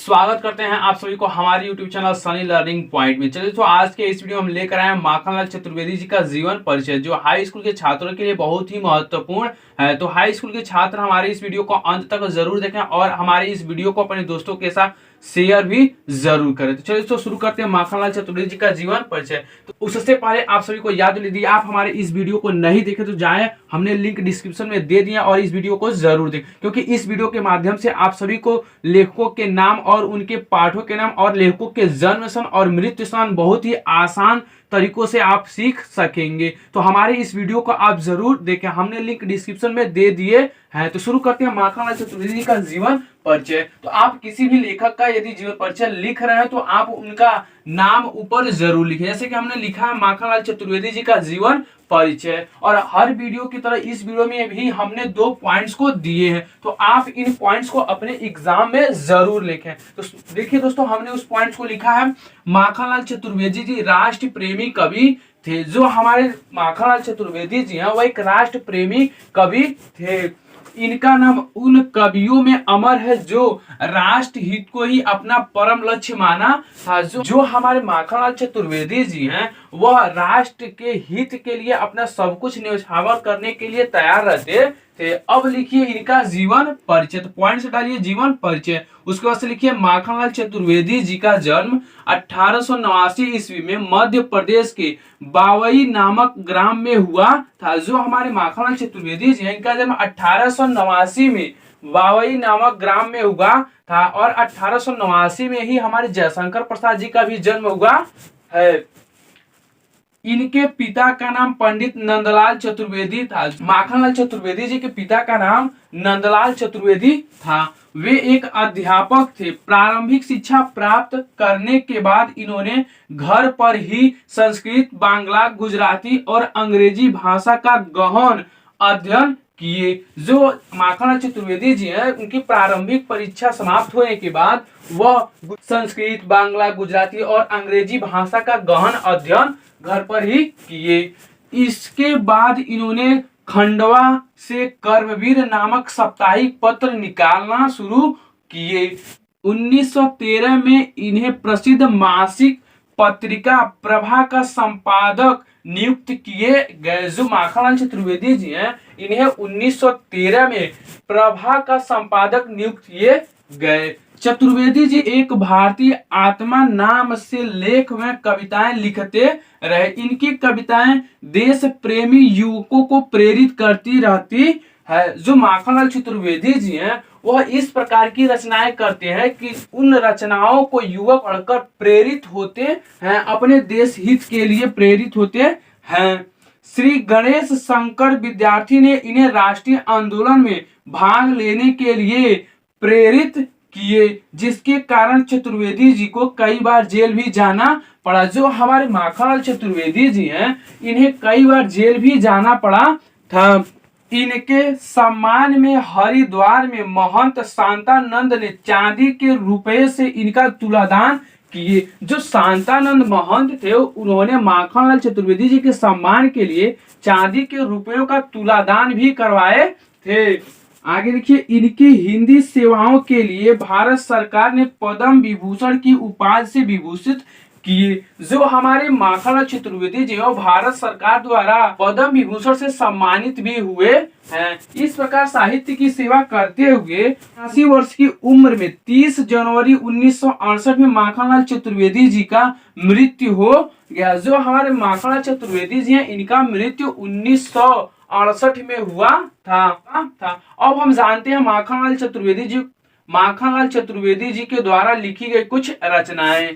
स्वागत करते हैं आप सभी को हमारे YouTube channel Sunny learning point में। चलिए तो आज के इस वीडियो में हम लेकर आए हैं माखनलाल चतुर्वेदी जी का जीवन परिचय, जो हाई स्कूल के छात्रों के लिए बहुत ही महत्वपूर्ण है। तो हाई स्कूल के छात्र हमारे इस वीडियो को अंत तक जरूर देखें और हमारे इस वीडियो को अपने दोस्तों के साथ शेयर भी जरूर करें। तो चलिए तो शुरू करते हैं माखनलाल चतुर्वेदी जी का जीवन परिचय। तो उससे पहले आप सभी को याद दिला दी, आप हमारे इस वीडियो को नहीं देखे तो जाएं, हमने लिंक डिस्क्रिप्शन में दे दिया और इस वीडियो को जरूर देखें, क्योंकि इस वीडियो के माध्यम से आप सभी को लेखकों के नाम और उनके पाठों के नाम और लेखकों के जन्म सन और मृत्यु सन बहुत ही आसान तरीकों से आप सीख सकेंगे। तो हमारे इस वीडियो को आप जरूर देखें, हमने लिंक डिस्क्रिप्शन में दे दिए हैं। तो शुरू करते हैं माखनलाल चतुर्वेदी जी का जीवन परिचय। तो आप किसी भी लेखक का यदि जीवन परिचय लिख रहे हैं तो आप उनका नाम ऊपर जरूर लिखें, जैसे कि हमने लिखा है माखनलाल चतुर्वेदी जी का जीवन परिचय। और हर वीडियो की तरह इस वीडियो में भी हमने 2 पॉइंट्स को दिए हैं, तो आप इन पॉइंट्स को अपने एग्जाम में जरूर लिखें। तो देखिए दोस्तों, हमने उस पॉइंट्स को लिखा है माखनलाल चतुर्वेदी जी राष्ट्र प्रेमी कवि थे। जो हमारे माखनलाल चतुर्वेदी जी हैं वह एक राष्ट्र प्रेमी कवि थे। इनका नाम उन कवियों में अमर है जो राष्ट्र हित को ही अपना परम लक्ष्य माना था। जो हमारे माखनलाल चतुर्वेदी जी हैं वह राष्ट्र के हित के लिए अपना सब कुछ न्यौछावर करने के लिए तैयार रहते थे। अब लिखिए इनका जीवन परिचय। तो पॉइंट से डालिए जीवन परिचय। उसके बाद से लिखिए माखनलाल चतुर्वेदी जी का जन्म 1889 ईस्वी में मध्य प्रदेश के बावई नामक ग्राम में हुआ था। जो हमारे माखनलाल चतुर्वेदी जी हैं इनका जन्म 1889 में बावई नामक ग्राम में हुआ था और 1889 में ही हमारे जयशंकर प्रसाद जी का भी जन्म हुआ है। इनके पिता का नाम पंडित नंदलाल चतुर्वेदी था। माखनलाल चतुर्वेदी जी के पिता का नाम नंदलाल चतुर्वेदी था। वे एक अध्यापक थे। प्रारंभिक शिक्षा प्राप्त करने के बाद इन्होंने घर पर ही संस्कृत, बांग्ला, गुजराती और अंग्रेजी भाषा का गहन अध्ययन किए। जो माखनलाल चतुर्वेदी जी हैं उनकी प्रारंभिक परीक्षा समाप्त होने के बाद वह संस्कृत, बांग्ला, गुजराती और अंग्रेजी भाषा का गहन अध्ययन घर पर ही किए। इसके बाद इन्होंने खंडवा से कर्मवीर नामक साप्ताहिक पत्र निकालना शुरू किए। 1913 में इन्हें प्रसिद्ध मासिक पत्रिका प्रभा का संपादक नियुक्त किए गए। जो माखनलाल चतुर्वेदी जी हैं इन्हें 1913 में प्रभा का संपादक नियुक्त किए गए। चतुर्वेदी जी एक भारतीय आत्मा नाम से लेख में कविताएं लिखते रहे। इनकी कविताएं देश प्रेमी युवकों को प्रेरित करती रहती है। जो माखनलाल चतुर्वेदी जी हैं वह इस प्रकार की रचनाएं करते हैं कि उन रचनाओं को युवक पढ़कर प्रेरित होते हैं, अपने देश हित के लिए प्रेरित होते हैं। श्री गणेश शंकर विद्यार्थी ने इन्हें राष्ट्रीय आंदोलन में भाग लेने के लिए प्रेरित किए, जिसके कारण चतुर्वेदी जी को कई बार जेल भी जाना पड़ा। जो हमारे माखनलाल चतुर्वेदी जी हैं इन्हें कई बार जेल भी जाना पड़ा था। इनके सम्मान में हरिद्वार में महंत शांतानंद ने चांदी के रुपए से इनका तुलादान किए। जो शांतानंद महंत थे उन्होंने माखनलाल चतुर्वेदी जी के सम्मान के लिए चांदी के रुपयों का तुलादान भी करवाए थे। आगे देखिए, इनकी हिंदी सेवाओं के लिए भारत सरकार ने पद्म विभूषण की उपाधि से विभूषित किए। जो हमारे माखनलाल चतुर्वेदी जी हैं भारत सरकार द्वारा पद्म विभूषण से सम्मानित भी हुए हैं। इस प्रकार साहित्य की सेवा करते हुए 80 वर्ष की उम्र में 30 जनवरी 1968 में माखनलाल चतुर्वेदी जी का मृत्यु हो गया। जो हमारे माखनलाल चतुर्वेदी जी हैं इनका मृत्यु 1968 में हुआ था। अब हम जानते हैं माखनलाल चतुर्वेदी जी के द्वारा लिखी गई कुछ रचनाएं।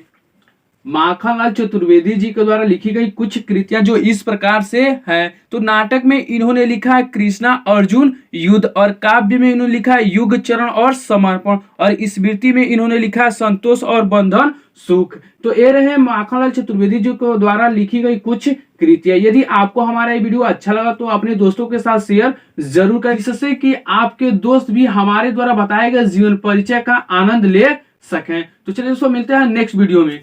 माखनलाल चतुर्वेदी जी के द्वारा लिखी गई कुछ कृतियां जो इस प्रकार से हैं। तो नाटक में इन्होंने लिखा है कृष्णा अर्जुन युद्ध, और काव्य में इन्होंने लिखा है युग चरण और समर्पण, और स्मृति में इन्होंने लिखा है संतोष और बंधन सुख। तो ये रहे माखनलाल चतुर्वेदी जी के द्वारा लिखी गई कुछ कृतियां। यदि आपको हमारा ये वीडियो अच्छा लगा तो अपने दोस्तों के साथ शेयर जरूर करें, जिससे कि आपके दोस्त भी हमारे द्वारा बताए गए जीवन परिचय का आनंद ले सकें। तो चलिए दोस्तों, मिलते हैं नेक्स्ट वीडियो में।